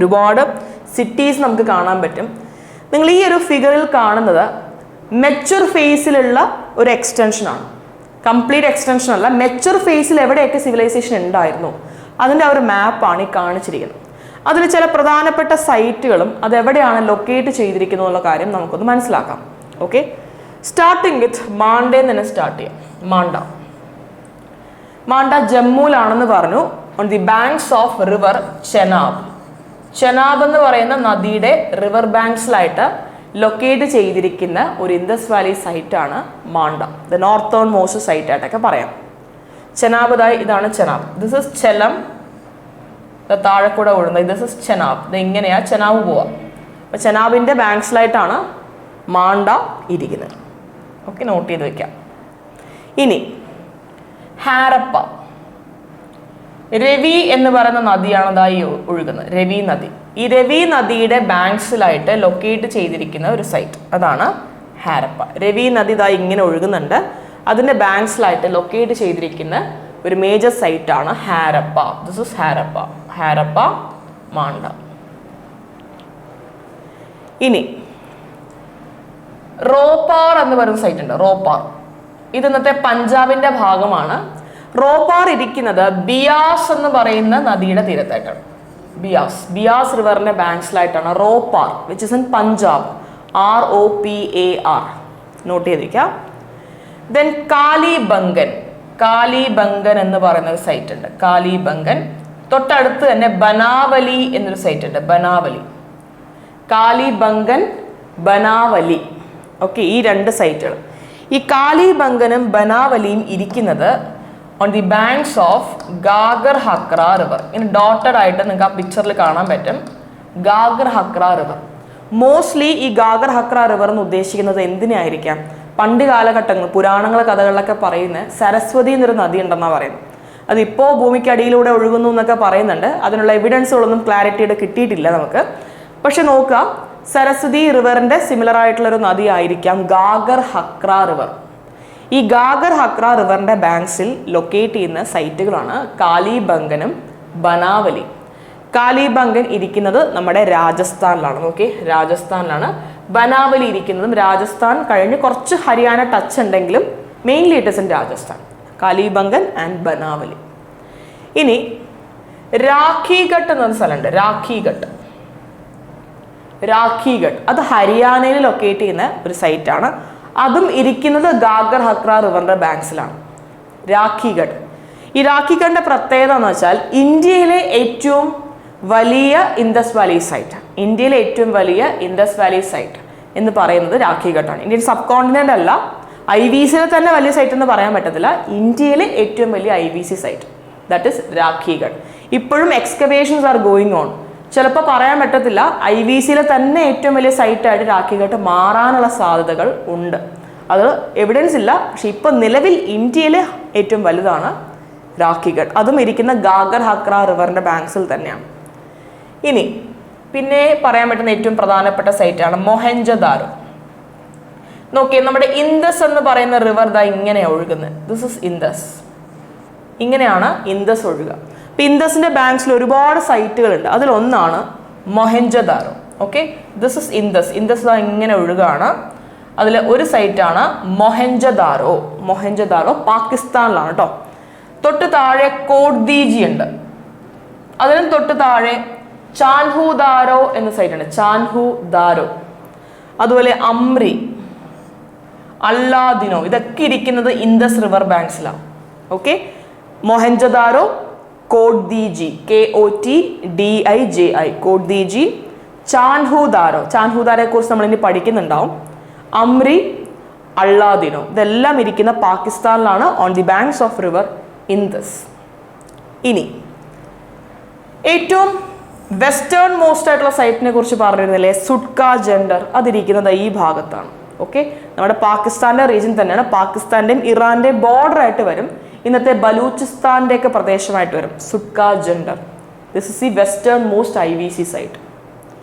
ഒരുപാട് സിറ്റീസ് നമുക്ക് കാണാൻ പറ്റും. നിങ്ങൾ ഈ ഒരു ഫിഗറിൽ കാണുന്നത് മെച്യൂർ ഫേസിലുള്ള ഒരു എക്സ്റ്റൻഷനാണ്. കംപ്ലീറ്റ് എക്സ്റ്റൻഷൻ അല്ല, മെച്യൂർ ഫേസിൽ എവിടെയൊക്കെ സിവിലൈസേഷൻ ഉണ്ടായിരുന്നു അതിൻ്റെ ആ ഒരു മാപ്പാണ് ഈ കാണിച്ചിരിക്കുന്നത്. അതിൽ ചില പ്രധാനപ്പെട്ട സൈറ്റുകളും അതെവിടെയാണ് ലൊക്കേറ്റ് ചെയ്തിരിക്കുന്നത് എന്നുള്ള കാര്യം നമുക്കൊന്ന് മനസ്സിലാക്കാം. ഓക്കെ, സ്റ്റാർട്ടിങ് വിത്ത് മാണ്ടയിൽ തന്നെ സ്റ്റാർട്ട് ചെയ്യാം. മാണ്ട ജമ്മുവിലാണെന്ന് പറഞ്ഞു. On the banks of river Chenab. Chenab എന്ന് പറയുന്ന നദിയുടെ റിവർ ബാങ്ക്സിലായിട്ട് ലൊക്കേറ്റ് ചെയ്തിരിക്കുന്ന ഒരു ഇൻഡസ് വാലി സൈറ്റാണ് മാണ്ട. ദ നോർത്തേൺ മോസ്റ്റ് സൈറ്റ് ആയിട്ടൊക്കെ പറയാം. ചെനാബ് ഇതാണ് ചെനാബ്. This is ചെലം. താഴെ കൂടെ ഓടുന്നത് ദിസ് ഇസ് ചെനാബ്. ഇത് ഇങ്ങനെയാ ചെനാബ് പോവാ. അപ്പൊ ചെനാബിന്റെ ബാങ്ക്സിലായിട്ടാണ് മാണ്ട ഇരിക്കുന്നത്. ഓക്കെ, നോട്ട് ചെയ്ത് വെക്കാം. ഇനി ഹാരപ്പ. രവി എന്ന് പറയുന്ന നദിയാണ് ഇതായി ഒഴുകുന്നത്, രവി നദി. ഈ രവി നദിയുടെ ബാങ്ക്സിലായിട്ട് ലൊക്കേറ്റ് ചെയ്തിരിക്കുന്ന ഒരു സൈറ്റ്, അതാണ് ഹാരപ്പ. രവി നദി ഇതായി ഇങ്ങനെ ഒഴുകുന്നുണ്ട്. അതിന്റെ ബാങ്ക്സിലായിട്ട് ലൊക്കേറ്റ് ചെയ്തിരിക്കുന്ന ഒരു മേജർ സൈറ്റ് ആണ് ഹാരപ്പ. ദിസ് ഇസ് ഹാരപ്പ മാണ്ട. ഇനി റോപ്പാർ എന്ന് പറയുന്ന സൈറ്റ് ഉണ്ട്. റോപ്പാർ ഇത് ഇന്നത്തെ പഞ്ചാബിന്റെ ഭാഗമാണ്. റോപ്പാർ ഇരിക്കുന്നത് ബിയാസ് എന്ന് പറയുന്ന നദിയുടെ തീരത്തായിട്ടാണ്. ബിയാസ് റിവറിന്റെ ബാങ്ക്സിലായിട്ടാണ് Ropar, which is in Punjab. ROPAR note ചെയ്തിരിക്കാം. ദെൻ കാലിബംഗൻ എന്ന് പറയുന്ന ഒരു സൈറ്റ് ഉണ്ട്. കാലിബംഗൻ. തൊട്ടടുത്ത് തന്നെ ബനാവലി എന്നൊരു സൈറ്റ് ഉണ്ട്. കാലിബംഗൻ, ബനാവലി. ഓക്കെ, ഈ രണ്ട് സൈറ്റുകൾ. ഈ കാലിബംഗനും ബനാവലിയും ഇരിക്കുന്നത് on the banks of Ghaggar Hakra river. ഇങ്ങനെ ഡോട്ടഡ് ആയിട്ട് നിങ്ങൾക്ക് ആ പിക്ചറിൽ കാണാൻ പറ്റും. ഗാഗർ ഹക്ര റിവർ. മോസ്റ്റ്ലി ഈ ഗാഗർ ഹക്ര റിവർ എന്ന് ഉദ്ദേശിക്കുന്നത് എന്തിനായിരിക്കാം? പണ്ട് കാലഘട്ടങ്ങൾ പുരാണങ്ങൾ കഥകളിലൊക്കെ പറയുന്ന സരസ്വതി എന്നൊരു നദി ഉണ്ടെന്നാണ് പറയുന്നത്. അതിപ്പോൾ ഭൂമിക്കടിയിലൂടെ ഒഴുകുന്നു എന്നൊക്കെ പറയുന്നുണ്ട്. അതിനുള്ള എവിഡൻസുകളൊന്നും ക്ലാരിറ്റിയുടെ കിട്ടിയിട്ടില്ല നമുക്ക്. പക്ഷെ നോക്കുക, സരസ്വതി റിവറിന്റെ സിമിലർ ആയിട്ടുള്ള ഒരു നദി ആയിരിക്കാം ഗാഗർ ഹക്ര റിവർ. ഈ ഗാഗർ ഹക്ര റിവറിന്റെ ബാങ്ക്സിൽ ലൊക്കേറ്റ് ചെയ്യുന്ന സൈറ്റുകളാണ് കാലിബംഗനും ബനാവലി. കാലിബംഗൻ ഇരിക്കുന്നത് നമ്മുടെ രാജസ്ഥാനിലാണ്. ഓക്കെ, രാജസ്ഥാനിലാണ്. ബനാവലി ഇരിക്കുന്നതും രാജസ്ഥാൻ കഴിഞ്ഞ് കുറച്ച് ഹരിയാന ടച്ച് ഉണ്ടെങ്കിലും mainly it is in Rajasthan. Kalibangan and Banawali. ഇനി രാഖിഘട്ട് എന്നൊരു സ്ഥലമുണ്ട്. രാഖിഘട്ട് അത് ഹരിയാനയിൽ ലൊക്കേറ്റ് ചെയ്യുന്ന ഒരു സൈറ്റാണ്. അതും ഇരിക്കുന്നത് ഗാഗർ ഹക്ര റിവറിന്റെ ബാങ്ക്സിലാണ്. രാഖിഘട്ട്. ഈ രാഖിഘട്ടിന്റെ പ്രത്യേകത എന്ന് വെച്ചാൽ ഇന്ത്യയിലെ ഏറ്റവും വലിയ ഇൻഡസ് വാലി സൈറ്റ്. ഇന്ത്യയിലെ ഏറ്റവും വലിയ ഇൻഡസ് വാലി സൈറ്റ് എന്ന് പറയുന്നത് രാഖിഘട്ടാണ്. ഇന്ത്യൻ സബ് കോണ്ടിനെന്റ് അല്ല, IVCയിലെ തന്നെ വലിയ സൈറ്റ് എന്ന് പറയാൻ പറ്റത്തില്ല. ഇന്ത്യയിലെ ഏറ്റവും വലിയ IVC സൈറ്റ്, ദാറ്റ് ഇസ് രാഖിഘട്ട്. ഇപ്പോഴും എക്സ്കവേഷൻസ് ആർ ഗോയിങ് ഓൺ. ചിലപ്പോൾ പറയാൻ പറ്റത്തില്ല, IVCയിലെ തന്നെ ഏറ്റവും വലിയ സൈറ്റായിട്ട് രാഖിഘട്ട് മാറാനുള്ള സാധ്യതകൾ ഉണ്ട്. അത് എവിഡൻസ് ഇല്ല. പക്ഷെ ഇപ്പം നിലവിൽ ഇന്ത്യയിലെ ഏറ്റവും വലുതാണ് രാഖിഘട്ട്. അതും ഇരിക്കുന്ന ഗാഗർ ഹക്ര റിവറിന്റെ ബാങ്ക്സിൽ തന്നെയാണ്. ഇനി പിന്നെ പറയാൻ പറ്റുന്ന ഏറ്റവും പ്രധാനപ്പെട്ട സൈറ്റാണ് മൊഹെൻജദാരോ. നോക്കിയേ, നമ്മുടെ ഇൻഡസ് എന്ന് പറയുന്ന റിവർ ദാ ഇങ്ങനെയാണ് ഒഴുകുന്നത്. This is Indus. ഇങ്ങനെയാണ് ഇൻഡസ് ഒഴുകുക. ഇപ്പം ഇൻഡസിന്റെ ബാങ്ക്സിൽ ഒരുപാട് സൈറ്റുകളുണ്ട്. അതിലൊന്നാണ് Mohenjodaro. Okay, this is Indus ദാ ഇങ്ങനെ ഒഴുകുകയാണ്. അതിൽ ഒരു സൈറ്റാണ് മൊഹെൻജദാരോ പാകിസ്ഥാനിലാണ് കേട്ടോ. തൊട്ട് താഴെ കോട്ദീജി ഉണ്ട്. അതിനും തൊട്ട് താഴെ ചാൻഹുദാരോ എന്ന സൈറ്റ് ഉണ്ട്. ചാൻഹുദാരോ. അതുപോലെ അമ്രി, അല്ലാദിനോ, ഇതൊക്കെ ഇരിക്കുന്നത് ഇൻഡസ് റിവർ ബാങ്ക്സിലാണ്. ഓക്കെ, മൊഹെൻജദാരോ, കോട്ദീജി, KOTDIJI, കോട്ദീജി, ചാൻഹുദാരോയെ കുറിച്ച് നമ്മൾ ഇനി പഠിക്കുന്നുണ്ടാവും. അമ്രി, അല്ലാദിനോ, ഇതെല്ലാം ഇരിക്കുന്ന പാകിസ്ഥാനിലാണ് on the banks of river Indus. ഇനി ഏറ്റവും വെസ്റ്റേൺ മോസ്റ്റ് ആയിട്ടുള്ള സൈറ്റിനെ കുറിച്ച് പറഞ്ഞിരുന്നില്ലേ, സുട്ക ജെൻഡർ, അതിരിക്കുന്നത് ഈ ഭാഗത്താണ്. ഓക്കെ, നമ്മുടെ പാകിസ്ഥാന്റെ റീജിയൻ തന്നെയാണ്. പാകിസ്ഥാന്റെയും ഇറാന്റെയും ബോർഡർ ആയിട്ട് വരും. ഇന്നത്തെ ബലൂചിസ്ഥാന്റെ ഒക്കെ പ്രദേശമായിട്ട് വരും Sutkagen Dor. This is the western most IVC site.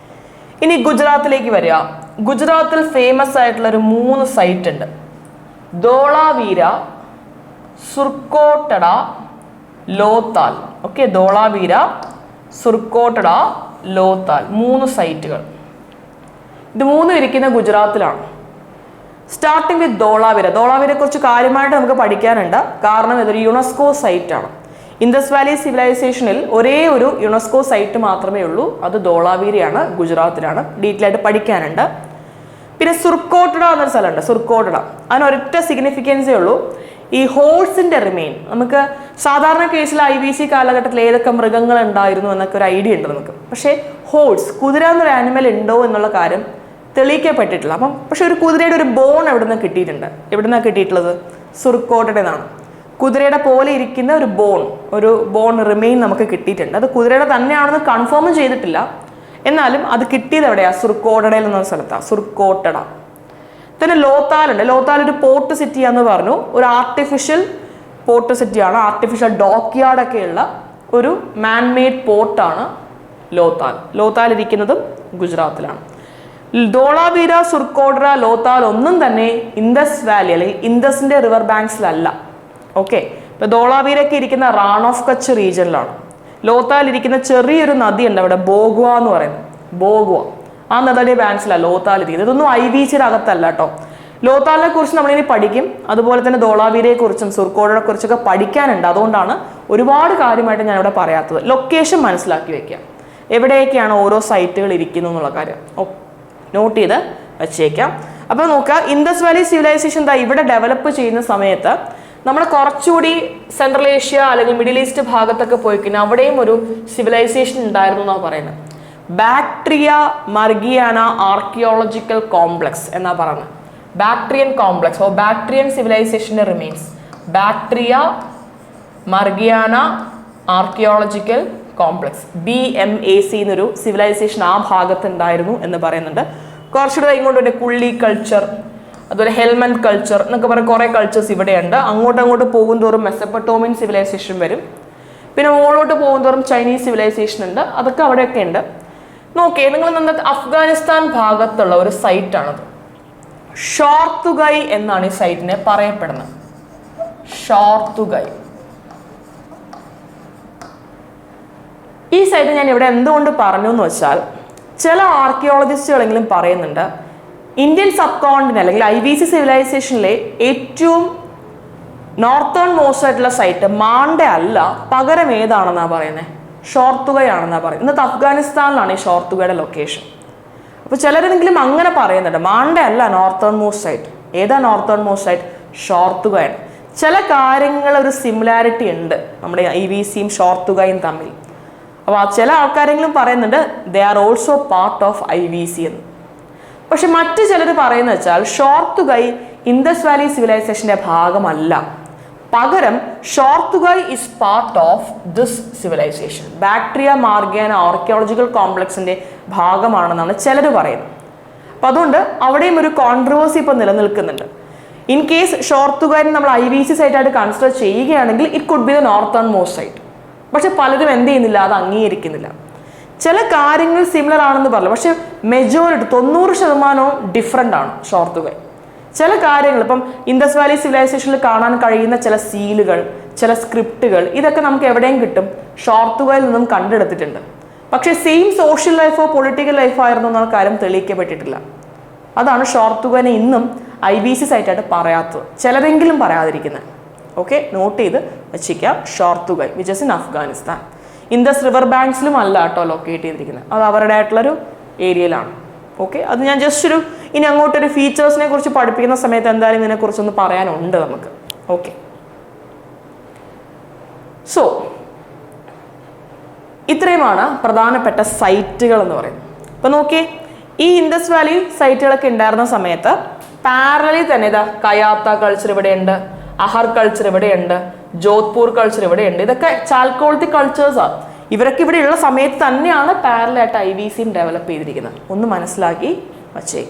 ഇനി ഗുജറാത്തിലേക്ക് വരിക. ഗുജറാത്തിൽ ഫേമസ് ആയിട്ടുള്ള ഒരു 3 സൈറ്റ് ഉണ്ട്. ധോളാവീര, സുർക്കോട്ടഡ, ലോത്താൽ. ഓക്കെ, ധോളാവീര, സുർക്കോട്ടഡ, ലോത്താൽ, 3 സൈറ്റുകൾ. ഇത് 3 ഇരിക്കുന്ന ഗുജറാത്തിലാണ്. Starting with ധോളാവിര. ധോളാവിരയെ കുറിച്ച് കാര്യമായിട്ട് നമുക്ക് പഠിക്കാനുണ്ട്, കാരണം ഇതൊരു യുനെസ്കോ സൈറ്റ് ആണ്. ഇൻഡസ് വാലി സിവിലൈസേഷനിൽ ഒരേ ഒരു യുനെസ്കോ സൈറ്റ് മാത്രമേ ഉള്ളൂ, അത് ധോളാവീരയാണ്, ഗുജറാത്തിലാണ്. ഡീറ്റെയിൽ ആയിട്ട് പഠിക്കാനുണ്ട്. പിന്നെ സുർക്കോട്ടഡ എന്നൊരു സ്ഥലമുണ്ട്, സുർക്കോട്ടഡ. അതിന് ഒരൊറ്റ സിഗ്നിഫിക്കൻസേ ഉള്ളൂ, ഈ ഹോഴ്സിന്റെ റിമെയിൻ. നമുക്ക് സാധാരണ കേസിൽ IBC കാലഘട്ടത്തിൽ ഏതൊക്കെ മൃഗങ്ങൾ ഉണ്ടായിരുന്നു എന്നൊക്കെ ഒരു ഐഡിയ ഉണ്ട് നമുക്ക്. പക്ഷേ ഹോഴ്സ്, കുതിര എന്നൊരു ആനിമൽ ഉണ്ടോ എന്നുള്ള കാര്യം തെളിയിക്കപ്പെട്ടിട്ടില്ല. അപ്പം പക്ഷെ ഒരു കുതിരയുടെ ഒരു ബോൺ എവിടുന്ന് കിട്ടിയിട്ടുണ്ട്. എവിടുന്നാണ് കിട്ടിയിട്ടുള്ളത്? സുർക്കോട്ടയുടെ നിന്നാണ്. കുതിരയുടെ പോലെ ഇരിക്കുന്ന ഒരു ബോൺ റിമെയിൻ നമുക്ക് കിട്ടിയിട്ടുണ്ട്. അത് കുതിരയുടെ തന്നെയാണെന്ന് കൺഫേം ചെയ്തിട്ടില്ല, എന്നാലും അത് കിട്ടിയത് എവിടെയാ? സുർക്കോട്ടഡയിൽ എന്ന സ്ഥലത്താണ്, സുർക്കോട്ടഡ. തന്നെ ലോത്താൽ ഉണ്ട്. ലോത്താൽ ഒരു പോർട്ട് സിറ്റി എന്ന് പറഞ്ഞു, ഒരു ആർട്ടിഫിഷ്യൽ പോർട്ട് സിറ്റിയാണ്, ആർട്ടിഫിഷ്യൽ ഡോക്യാർഡൊക്കെ ഉള്ള ഒരു മാൻമെയ്ഡ് പോർട്ടാണ് ലോത്താൽ. ലോത്താൽ ഇരിക്കുന്നതും ഗുജറാത്തിലാണ്. ധോളാവീര, സുർക്കോട്ടഡ, ലോത്താൽ ഒന്നും തന്നെ ഇൻഡസ് വാലി അല്ലെങ്കിൽ ഇൻഡസിന്റെ റിവർ ബാങ്ക്സിലല്ല. ഓക്കെ, ഇപ്പൊ ധോളാവീരൊക്കെ ഇരിക്കുന്ന റാൺ ഓഫ് കച്ച് റീജിയനിലാണ്. ലോത്താൽ ഇരിക്കുന്ന ചെറിയൊരു നദി ഉണ്ട് അവിടെ, ബോഗ്വ എന്ന് പറയുന്നത്, ബോഗ്വ. ആ നദിയുടെ ബാങ്ക്സിലാണ് ലോത്താൽ ഇരിക്കുന്നത്. ഇതൊന്നും IBCയുടെ അകത്തല്ല കേട്ടോ. ലോത്താലിനെ കുറിച്ച് നമ്മളിനി പഠിക്കും, അതുപോലെ തന്നെ ധോളാവീരയെ കുറിച്ചും സുർക്കോട്ടയെ കുറിച്ചൊക്കെ പഠിക്കാനുണ്ട്. അതുകൊണ്ടാണ് ഒരുപാട് കാര്യമായിട്ട് ഞാൻ ഇവിടെ പറയാത്തത്. ലൊക്കേഷൻ മനസ്സിലാക്കി വെക്കുക, എവിടെയൊക്കെയാണ് ഓരോ സൈറ്റുകൾ ഇരിക്കുന്നു എന്നുള്ള കാര്യം നോട്ട് ചെയ്ത് വെച്ചേക്കാം. അപ്പോൾ നോക്കുക, ഇൻഡസ് വാലി സിവിലൈസേഷൻ ഇവിടെ ഡെവലപ്പ് ചെയ്യുന്ന സമയത്ത് നമ്മൾ കുറച്ചുകൂടി സെൻട്രൽ ഏഷ്യ അല്ലെങ്കിൽ മിഡിൽ ഈസ്റ്റ് ഭാഗത്തൊക്കെ പോയി കഴിഞ്ഞാൽ അവിടെയും ഒരു സിവിലൈസേഷൻ ഉണ്ടായിരുന്നു എന്നാണ് പറയുന്നത്. ബാക്ട്രിയ മർഗിയാന ആർക്കിയോളജിക്കൽ കോംപ്ലക്സ് എന്നാ പറയുന്നത്. ബാക്ട്രിയൻ കോംപ്ലക്സ് ഓർ ബാക്ട്രിയൻ സിവിലൈസേഷന്റെ remains. Bactria Margiana archaeological complex, BMAC എന്നൊരു സിവിലൈസേഷൻ ആ ഭാഗത്ത് ഉണ്ടായിരുന്നു എന്ന് പറയുന്നുണ്ട്. കുറച്ചുകൂടെ ഇങ്ങോട്ട് കുള്ളി കൾച്ചർ, അതുപോലെ ഹെൽമൻഡ് കൾച്ചർ എന്നൊക്കെ പറഞ്ഞ കുറേ കൾച്ചേഴ്സ് ഇവിടെയുണ്ട്. അങ്ങോട്ട് പോകും തോറും മെസപ്പൊട്ടോമിയൻ സിവിലൈസേഷൻ വരും. പിന്നെ മുകളിലോട്ട് പോകും തോറും ചൈനീസ് സിവിലൈസേഷൻ ഉണ്ട്, അതൊക്കെ അവിടെയൊക്കെ ഉണ്ട്. നോക്കേ, നിങ്ങൾ നിന്ന് അഫ്ഗാനിസ്ഥാൻ ഭാഗത്തുള്ള ഒരു സൈറ്റാണത്. ഷോർത്തുഗൈ എന്നാണ് ഈ സൈറ്റിനെ പറയപ്പെടുന്നത്. ഷോർത്തുഗൈ. ഈ സൈറ്റ് ഞാൻ ഇവിടെ എന്തുകൊണ്ട് പറഞ്ഞു എന്ന് വെച്ചാൽ, ചില ആർക്കിയോളജിസ്റ്റുകളെങ്കിലും പറയുന്നുണ്ട് ഇന്ത്യൻ സബ് കോണ്ടിനെന്റ് അല്ലെങ്കിൽ IBC സിവിലൈസേഷനിലെ ഏറ്റവും നോർത്തേൺ മോസ്റ്റ് ആയിട്ടുള്ള സൈറ്റ് മാണ്ഡ അല്ല, പകരം ഏതാണെന്നാണ് പറയുന്നത്? ഷോർത്തുഗൈ ആണെന്നാണ് പറയുന്നത്. ഇന്നത്തെ അഫ്ഗാനിസ്ഥാനിലാണ് ഈ ഷോർത്തുഗയുടെ ലൊക്കേഷൻ. അപ്പോൾ ചിലരെങ്കിലും അങ്ങനെ പറയുന്നുണ്ട്, മാണ്ഡ അല്ല നോർത്തേൺ മോസ്റ്റ് സൈറ്റ്. ഏതാ നോർത്തേൺ മോസ്റ്റ് സൈറ്റ്? ഷോർത്തുഗയാണ്. ചില കാര്യങ്ങൾ ഒരു സിമിലാരിറ്റി ഉണ്ട് നമ്മുടെ IBCയും ഷോർത്തുഗയും തമ്മിൽ. അപ്പോൾ ചില ആൾക്കാരെങ്കിലും പറയുന്നുണ്ട് they are also part of IBC എന്ന്. പക്ഷെ മറ്റു ചിലർ പറയുന്നത് വെച്ചാൽ ഷോർത്തുഗൈ ഇൻഡസ് വാലി സിവിലൈസേഷന്റെ ഭാഗമല്ല, പകരം Shortugai is part of this civilisation. Bactria Margiana archaeological കോംപ്ലക്സിന്റെ ഭാഗമാണെന്നാണ് ചിലർ പറയുന്നത്. അപ്പം അതുകൊണ്ട് അവിടെയും ഒരു കോൺട്രവേഴ്സി ഇപ്പം നിലനിൽക്കുന്നുണ്ട്. ഇൻ കേസ് ഷോർത്തുഗൈനെ നമ്മൾ IBC സൈറ്റായിട്ട് കൺസിഡർ ചെയ്യുകയാണെങ്കിൽ it could be the northernmost site. പക്ഷെ പലരും എന്ത് ചെയ്യുന്നില്ല, അത് അംഗീകരിക്കുന്നില്ല. ചില കാര്യങ്ങൾ സിമിലർ ആണെന്ന് പറഞ്ഞു, പക്ഷെ മെജോറിറ്റി 90% ഡിഫറെൻ്റ് ആണ് ഷോർത്തുഗൈ. ചില കാര്യങ്ങൾ ഇപ്പം ഇൻഡസ് വാലി സിവിലൈസേഷനിൽ കാണാൻ കഴിയുന്ന ചില സീലുകൾ, ചില സ്ക്രിപ്റ്റുകൾ, ഇതൊക്കെ നമുക്ക് എവിടെയും കിട്ടും, ഷോർത്തുഗൈയിൽ നിന്നും കണ്ടെടുത്തിട്ടുണ്ട്. പക്ഷേ സെയിം സോഷ്യൽ ലൈഫോ പൊളിറ്റിക്കൽ ലൈഫോ ആയിരുന്നു എന്നുള്ള കാര്യം തെളിയിക്കപ്പെട്ടിട്ടില്ല. അതാണ് ഷോർത്തുഗൈനെ ഇന്നും IBC സൈറ്റായിട്ട് പറയാത്തത്, ചിലരെങ്കിലും പറയാതിരിക്കുന്നത്. ഓക്കെ, നോട്ട് ചെയ്ത് വെച്ചിരിക്കാം. Shortugai which is in Afghanistan. Indus river ബാങ്ക്സിലും അല്ല കേട്ടോ ലൊക്കേറ്റ് ചെയ്തിരിക്കുന്നത്, അത് അവരുടെ ആയിട്ടുള്ളൊരു ഏരിയയിലാണ്. ഓക്കെ, അത് ഞാൻ ജസ്റ്റ് ഇനി അങ്ങോട്ടൊരു ഫീച്ചേഴ്സിനെ കുറിച്ച് പഠിപ്പിക്കുന്ന സമയത്ത് എന്തായാലും ഇതിനെക്കുറിച്ചൊന്ന് പറയാനുണ്ട് നമുക്ക്. ഓക്കെ, സോ ഇത്രയുമാണ് പ്രധാനപ്പെട്ട സൈറ്റുകൾ എന്ന് പറയുന്നത്. ഇപ്പം നോക്കിയേ, ഈ ഇൻഡസ് വാലി സൈറ്റുകളൊക്കെ ഉണ്ടായിരുന്ന സമയത്ത് പാരലി തന്നെ ഇതാ കയാത്ത കൾച്ചർ ഇവിടെയുണ്ട്, അഹർ കൾച്ചർ ഇവിടെയുണ്ട്, ജോധ്പൂർ കൾച്ചർ ഇവിടെയുണ്ട്. ഇതൊക്കെ ചാൽക്കോളത്തി കൾച്ചേഴ്സാണ്. ഇവരൊക്കെ ഇവിടെ ഉള്ള സമയത്ത് തന്നെയാണ് പാരലായിട്ട് IBCയും ഡെവലപ്പ് ചെയ്തിരിക്കുന്നത്. ഒന്ന് മനസ്സിലാക്കി വച്ചേക്കാം.